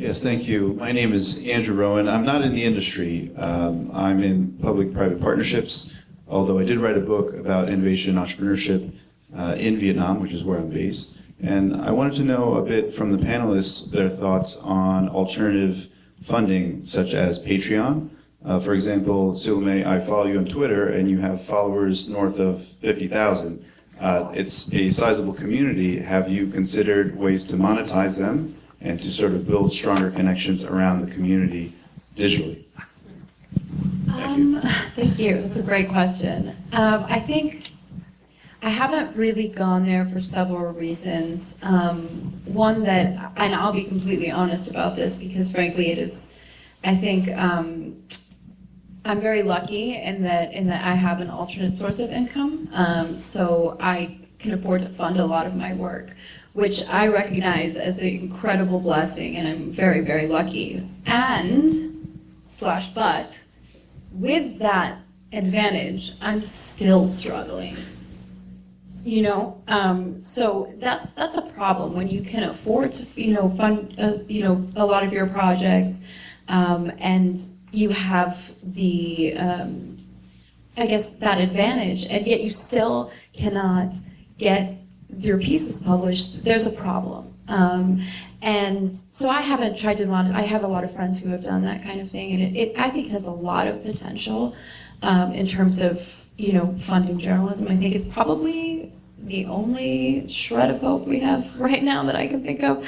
Yes, thank you. My name is Andrew Rowan. I'm not in the industry. I'm in public-private partnerships, although I did write a book about innovation and entrepreneurship in Vietnam, which is where I'm based. And I wanted to know a bit from the panelists their thoughts on alternative funding, such as Patreon. For example, Suleiman, I follow you on Twitter, and you have followers north of 50,000. It's a sizable community. Have you considered ways to monetize them and to sort of build stronger connections around the community digitally? Thank you. That's a great question. I think I haven't really gone there for several reasons. One that, and I'll be completely honest about this because frankly it is, I think I'm very lucky in that I have an alternate source of income, so I can afford to fund a lot of my work, which I recognize as an incredible blessing, and I'm very, very lucky. But with that advantage, I'm still struggling. So that's a problem when you can afford to, fund, a lot of your projects, and you have the, that advantage, and yet you still cannot get your pieces published. There's a problem. And so I haven't tried to I have a lot of friends who have done that kind of thing, and it I think has a lot of potential in terms of, funding journalism. I think it's probably the only shred of hope we have right now that I can think of,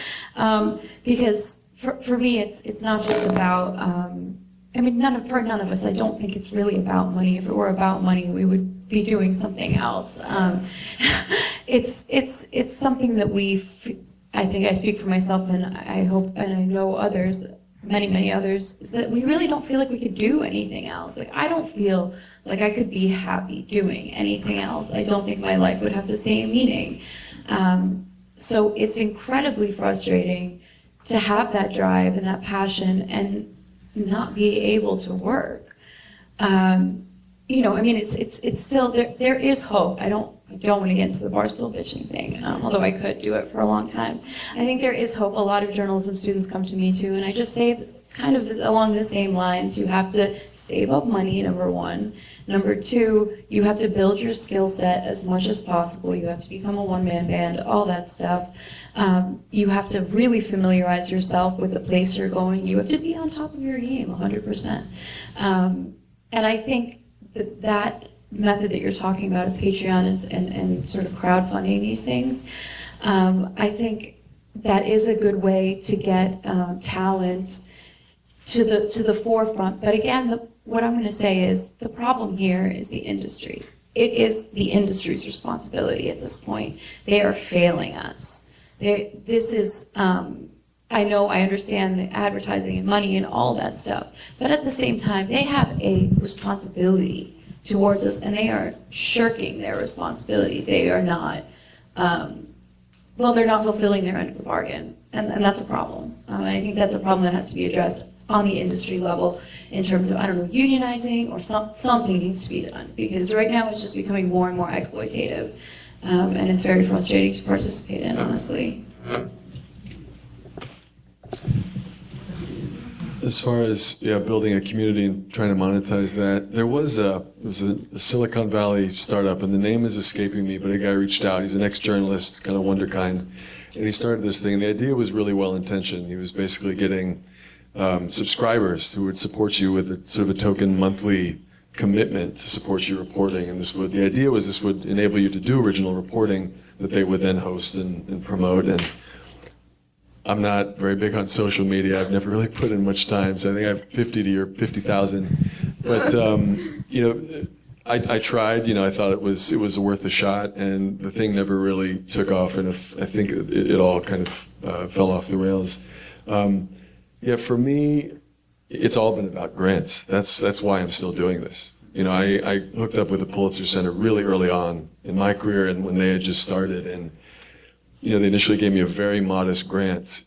because for me, it's not just about, for none of us, I don't think it's really about money. If it were about money, we would be doing something else. It's something that I think I speak for myself, and I hope, and I know others, many others, is that we really don't feel like we could do anything else. Like, I don't feel like I could be happy doing anything else. I don't think my life would have the same meaning. So it's incredibly frustrating to have that drive and that passion and not be able to work. It's still, there is hope. I don't want to get into the barstool bitching thing, although I could do it for a long time. I think there is hope. A lot of journalism students come to me too, and I just say kind of along the same lines. You have to save up money, number one. Number two, you have to build your skill set as much as possible. You have to become a one-man band, all that stuff. You have to really familiarize yourself with the place you're going. You have to be on top of your game 100%. And I think that method that you're talking about of Patreon and sort of crowdfunding these things, I think that is a good way to get talent to the forefront. But again, what I'm going to say is the problem here is the industry. It is the industry's responsibility at this point. They are failing us. This is, I know, I understand the advertising and money and all that stuff, but at the same time, they have a responsibility towards us, and they are shirking their responsibility. They are not, they're not fulfilling their end of the bargain, and that's a problem. I think that's a problem that has to be addressed on the industry level in terms of, unionizing, or something needs to be done, because right now it's just becoming more and more exploitative, and it's very frustrating to participate in, honestly. As far as building a community and trying to monetize that, there was a Silicon Valley startup, and the name is escaping me, but a guy reached out. He's an ex-journalist, kind of wonderkind, and he started this thing. And the idea was really well-intentioned. He was basically getting subscribers who would support you with a sort of a token monthly commitment to support your reporting. And the idea was this would enable you to do original reporting that they would then host and promote. And I'm not very big on social media. I've never really put in much time, so I think I have 50,000. But I tried. I thought it was worth a shot, and the thing never really took off. And I think it all kind of fell off the rails. For me, it's all been about grants. That's why I'm still doing this. I hooked up with the Pulitzer Center really early on in my career, and when they had just started, and they initially gave me a very modest grant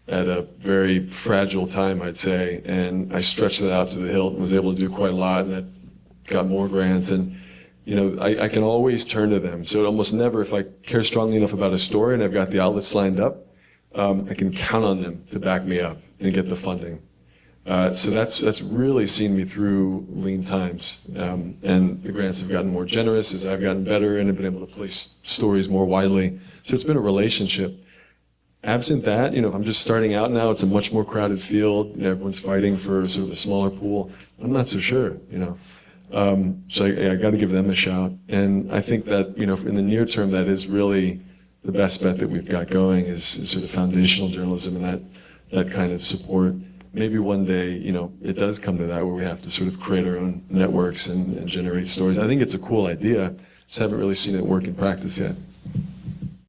at a very fragile time, I'd say, and I stretched that out to the hilt and was able to do quite a lot, and I got more grants, and I can always turn to them. So almost never, if I care strongly enough about a story and I've got the outlets lined up, I can count on them to back me up. and get the funding. So that's really seen me through lean times, and the grants have gotten more generous as I've gotten better and have been able to place stories more widely. So it's been a relationship. Absent that, if I'm just starting out now, it's a much more crowded field. Everyone's fighting for sort of a smaller pool. I'm not so sure, So I got to give them a shout. And I think that, in the near term, that is really the best bet that we've got going is sort of foundational journalism and that kind of support. Maybe one day, it does come to that where we have to sort of create our own networks and generate stories. I think it's a cool idea. Just haven't really seen it work in practice yet.